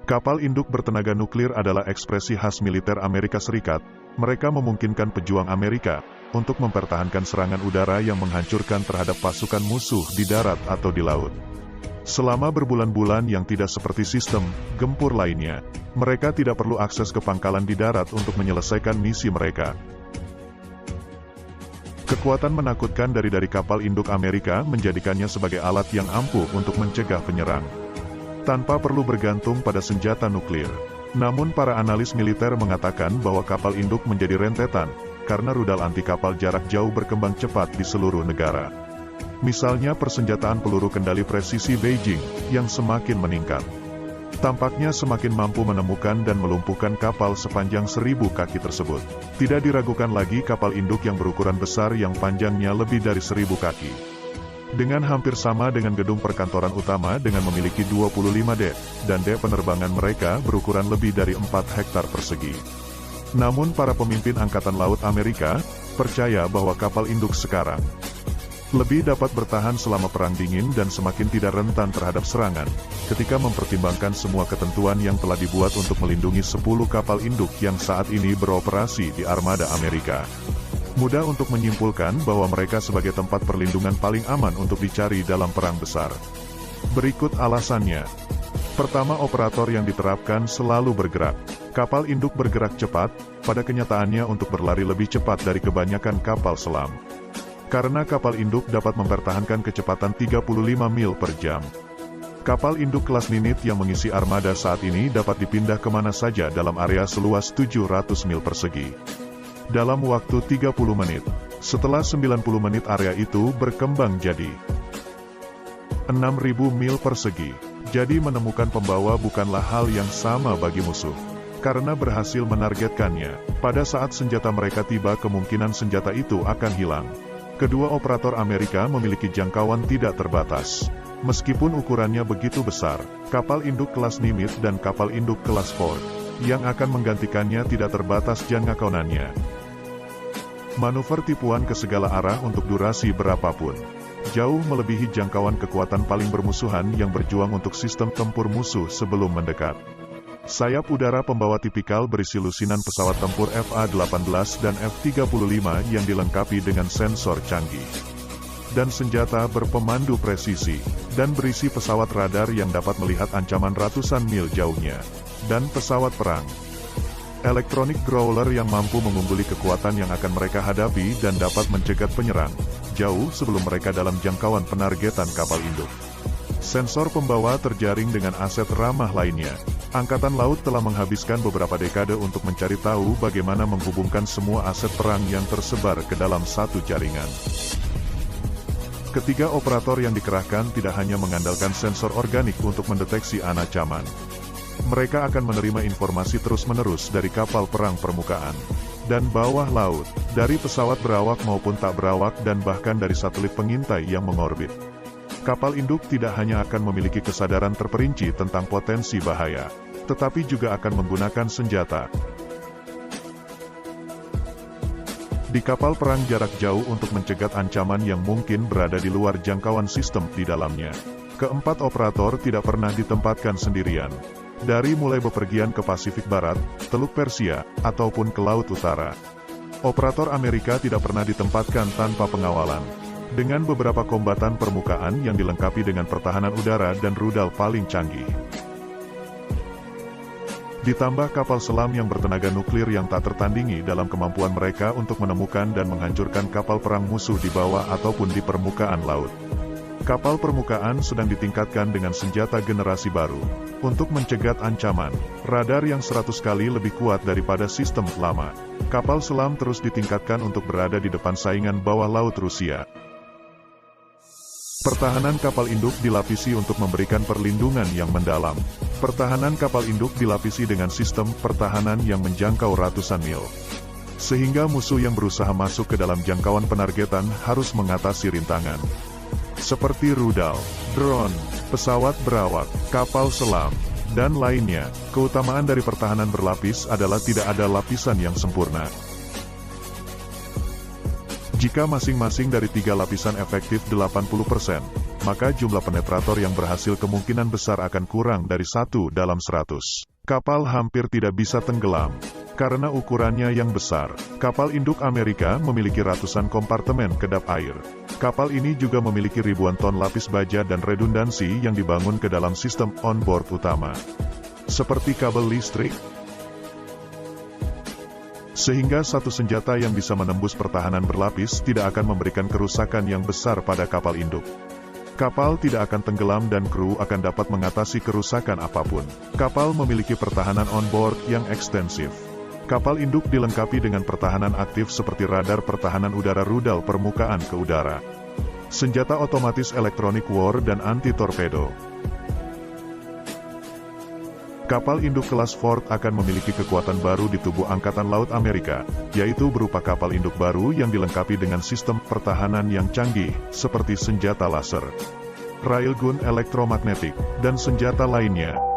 Kapal induk bertenaga nuklir adalah ekspresi khas militer Amerika Serikat. Mereka memungkinkan pejuang Amerika untuk mempertahankan serangan udara yang menghancurkan terhadap pasukan musuh di darat atau di laut. Selama berbulan-bulan yang tidak seperti sistem gempur lainnya, mereka tidak perlu akses ke pangkalan di darat untuk menyelesaikan misi mereka. Kekuatan menakutkan dari kapal induk Amerika menjadikannya sebagai alat yang ampuh untuk mencegah penyerang, tanpa perlu bergantung pada senjata nuklir. Namun para analis militer mengatakan bahwa kapal induk menjadi rentetan, karena rudal anti kapal jarak jauh berkembang cepat di seluruh negara. Misalnya persenjataan peluru kendali presisi Beijing, yang semakin meningkat. Tampaknya semakin mampu menemukan dan melumpuhkan kapal sepanjang 1000 kaki tersebut. Tidak diragukan lagi kapal induk yang berukuran besar yang panjangnya lebih dari 1000 kaki. Dengan hampir sama dengan gedung perkantoran utama dengan memiliki 25 dek, dan dek penerbangan mereka berukuran lebih dari 4 hektar persegi. Namun para pemimpin Angkatan Laut Amerika percaya bahwa kapal induk sekarang lebih dapat bertahan selama Perang Dingin dan semakin tidak rentan terhadap serangan, ketika mempertimbangkan semua ketentuan yang telah dibuat untuk melindungi 10 kapal induk yang saat ini beroperasi di armada Amerika. Mudah untuk menyimpulkan bahwa mereka sebagai tempat perlindungan paling aman untuk dicari dalam perang besar. Berikut alasannya. Pertama, operator yang diterapkan selalu bergerak. Kapal induk bergerak cepat, pada kenyataannya untuk berlari lebih cepat dari kebanyakan kapal selam. Karena kapal induk dapat mempertahankan kecepatan 35 mil per jam. Kapal induk kelas Nimitz yang mengisi armada saat ini dapat dipindah kemana saja dalam area seluas 700 mil persegi. Dalam waktu 30 menit. Setelah 90 menit area itu berkembang jadi 6.000 mil persegi. Jadi menemukan pembawa bukanlah hal yang sama bagi musuh. Karena berhasil menargetkannya, pada saat senjata mereka tiba kemungkinan senjata itu akan hilang. Kedua operator Amerika memiliki jangkauan tidak terbatas. Meskipun ukurannya begitu besar, kapal induk kelas Nimitz dan kapal induk kelas Ford yang akan menggantikannya tidak terbatas jangkauannya. Manuver tipuan ke segala arah untuk durasi berapapun. Jauh melebihi jangkauan kekuatan paling bermusuhan yang berjuang untuk sistem tempur musuh sebelum mendekat. Sayap udara pembawa tipikal berisi lusinan pesawat tempur F-A-18 dan F-35 yang dilengkapi dengan sensor canggih. Dan senjata berpemandu presisi, dan berisi pesawat radar yang dapat melihat ancaman ratusan mil jauhnya. Dan pesawat perang. Elektronik Growler yang mampu mengungguli kekuatan yang akan mereka hadapi dan dapat mencegat penyerang, jauh sebelum mereka dalam jangkauan penargetan kapal induk. Sensor pembawa terjaring dengan aset ramah lainnya. Angkatan Laut telah menghabiskan beberapa dekade untuk mencari tahu bagaimana menghubungkan semua aset perang yang tersebar ke dalam satu jaringan. Ketiga operator yang dikerahkan tidak hanya mengandalkan sensor organik untuk mendeteksi ancaman. Mereka akan menerima informasi terus-menerus dari kapal perang permukaan dan bawah laut, dari pesawat berawak maupun tak berawak dan bahkan dari satelit pengintai yang mengorbit. Kapal induk tidak hanya akan memiliki kesadaran terperinci tentang potensi bahaya, tetapi juga akan menggunakan senjata di kapal perang jarak jauh untuk mencegat ancaman yang mungkin berada di luar jangkauan sistem di dalamnya. Keempat operator tidak pernah ditempatkan sendirian. Dari mulai bepergian ke Pasifik Barat, Teluk Persia, ataupun ke Laut Utara. Operator Amerika tidak pernah ditempatkan tanpa pengawalan. Dengan beberapa kombatan permukaan yang dilengkapi dengan pertahanan udara dan rudal paling canggih. Ditambah kapal selam yang bertenaga nuklir yang tak tertandingi dalam kemampuan mereka untuk menemukan dan menghancurkan kapal perang musuh di bawah ataupun di permukaan laut. Kapal permukaan sedang ditingkatkan dengan senjata generasi baru, untuk mencegat ancaman, radar yang 100 kali lebih kuat daripada sistem lama. Kapal selam terus ditingkatkan untuk berada di depan saingan bawah laut Rusia. Pertahanan kapal induk dilapisi untuk memberikan perlindungan yang mendalam. Pertahanan kapal induk dilapisi dengan sistem pertahanan yang menjangkau ratusan mil. Sehingga musuh yang berusaha masuk ke dalam jangkauan penargetan harus mengatasi rintangan. Seperti rudal, drone, pesawat berawak, kapal selam, dan lainnya. Keutamaan dari pertahanan berlapis adalah tidak ada lapisan yang sempurna. Jika masing-masing dari 3 lapisan efektif 80%, maka jumlah penetrator yang berhasil kemungkinan besar akan kurang dari 1 dalam 100. Kapal hampir tidak bisa tenggelam. Karena ukurannya yang besar, kapal induk Amerika memiliki ratusan kompartemen kedap air. Kapal ini juga memiliki ribuan ton lapis baja dan redundansi yang dibangun ke dalam sistem on-board utama. Seperti kabel listrik, sehingga satu senjata yang bisa menembus pertahanan berlapis tidak akan memberikan kerusakan yang besar pada kapal induk. Kapal tidak akan tenggelam dan kru akan dapat mengatasi kerusakan apapun. Kapal memiliki pertahanan on-board yang ekstensif. Kapal induk dilengkapi dengan pertahanan aktif seperti radar pertahanan udara rudal permukaan ke udara, senjata otomatis elektronik war dan anti-torpedo. Kapal induk kelas Ford akan memiliki kekuatan baru di tubuh Angkatan Laut Amerika, yaitu berupa kapal induk baru yang dilengkapi dengan sistem pertahanan yang canggih, seperti senjata laser, railgun elektromagnetik, dan senjata lainnya.